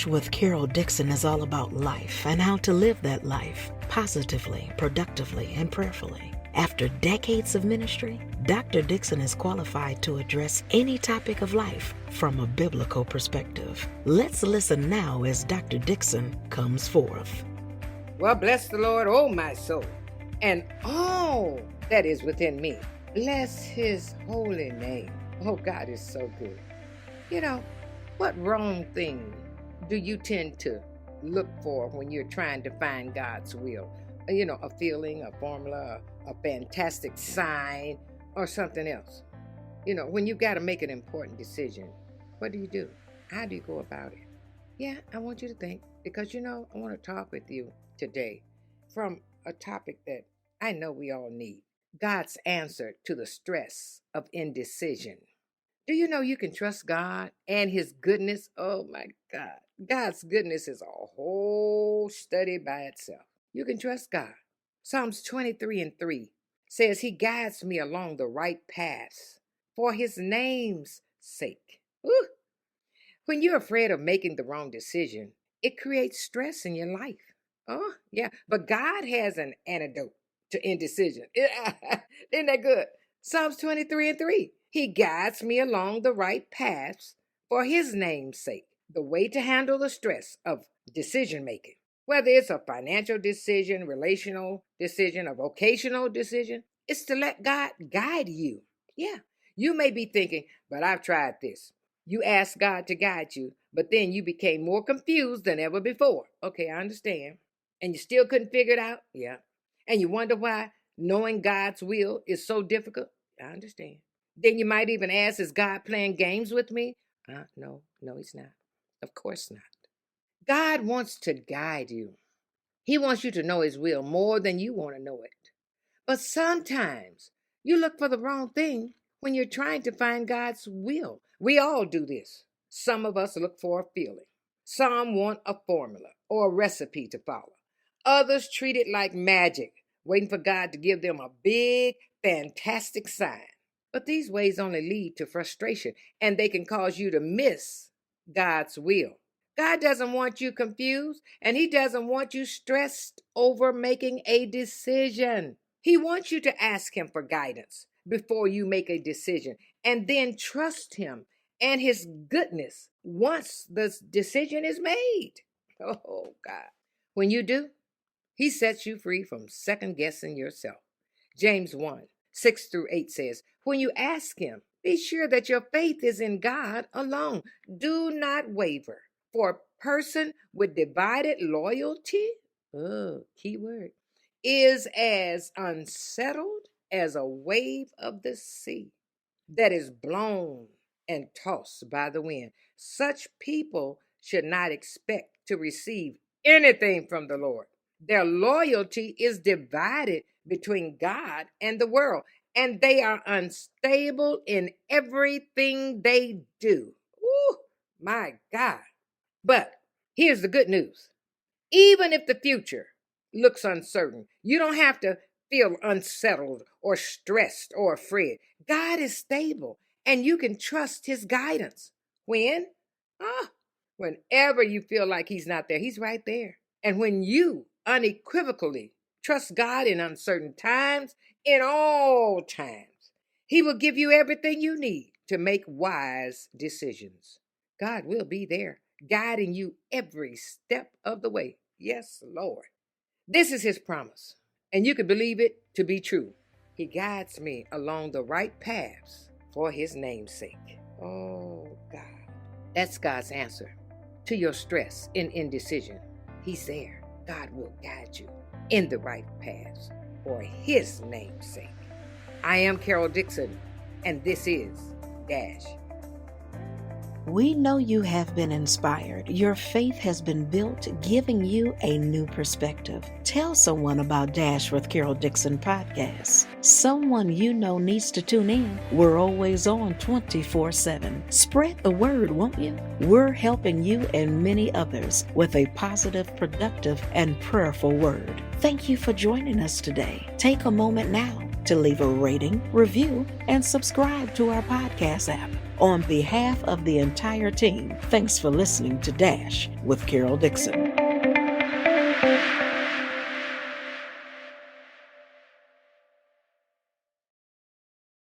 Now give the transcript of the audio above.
Dash with Carol Dixon is all about life and how to live that life positively, productively, and prayerfully. After decades of ministry, Dr. Dixon is qualified to address any topic of life from a biblical perspective. Let's listen now as Dr. Dixon comes forth. Well, bless the Lord, oh my soul, and all that is within me. Bless his holy name. Oh, God is so good. You know, what wrong thing do you tend to look for when you're trying to find God's will? You know, a feeling, a formula, a fantastic sign, or something else. You know, when you've got to make an important decision, what do? How do you go about it? Yeah, I want you to think, because, you know, I want to talk with you today from a topic that I know we all need. God's answer to the stress of indecision. Do you know you can trust God and his goodness? Oh my God. God's goodness is a whole study by itself. You can trust God. Psalms 23:3 says he guides me along the right paths for his name's sake. Ooh. When you're afraid of making the wrong decision, it creates stress in your life. Oh, yeah. But God has an antidote to indecision. Isn't that good? Psalms 23:3. He guides me along the right paths for his name's sake. The way to handle the stress of decision making, whether it's a financial decision, relational decision, a vocational decision, is to let God guide you. Yeah. You may be thinking, but I've tried this. You asked God to guide you, but then you became more confused than ever before. Okay, I understand. And you still couldn't figure it out? Yeah. And you wonder why knowing God's will is so difficult? I understand. Then you might even ask, is God playing games with me? No, he's not. Of course not. God wants to guide you. He wants you to know his will more than you want to know it. But sometimes you look for the wrong thing when you're trying to find God's will. We all do this. Some of us look for a feeling. Some want a formula or a recipe to follow. Others treat it like magic, waiting for God to give them a big, fantastic sign. But these ways only lead to frustration, and they can cause you to miss God's will. God doesn't want you confused, and he doesn't want you stressed over making a decision. He wants you to ask him for guidance before you make a decision, and then trust him and his goodness once the decision is made. Oh, God. When you do, he sets you free from second guessing yourself. James 1:6-8 says, when you ask him, be sure that your faith is in God alone. Do not waver. For a person with divided loyalty, key word, is as unsettled as a wave of the sea that is blown and tossed by the wind. Such people should not expect to receive anything from the Lord. Their loyalty is divided between God and the world, and they are unstable in everything they do. Ooh, my God. But here's the good news. Even if the future looks uncertain, you don't have to feel unsettled or stressed or afraid. God is stable, and you can trust his guidance. When? Whenever you feel like he's not there, he's right there. And when you unequivocally trust God in uncertain times, in all times, he will give you everything you need to make wise decisions. God will be there, guiding you every step of the way. Yes, Lord. This is his promise, and you can believe it to be true. He guides me along the right paths for his name's sake. Oh, God. That's God's answer to your stress in indecision. He's there. God will guide you in the right paths for his name's sake. I am Carol Dixon, and this is Dash. We know you have been inspired. Your faith has been built, giving you a new perspective. Tell someone about Dash with Carol Dixon podcast. Someone you know needs to tune in. We're always on 24/7. Spread the word, won't you? We're helping you and many others with a positive, productive, and prayerful word. Thank you for joining us today. Take a moment now to leave a rating, review, and subscribe to our podcast app. On behalf of the entire team, thanks for listening to Dash with Carol Dixon.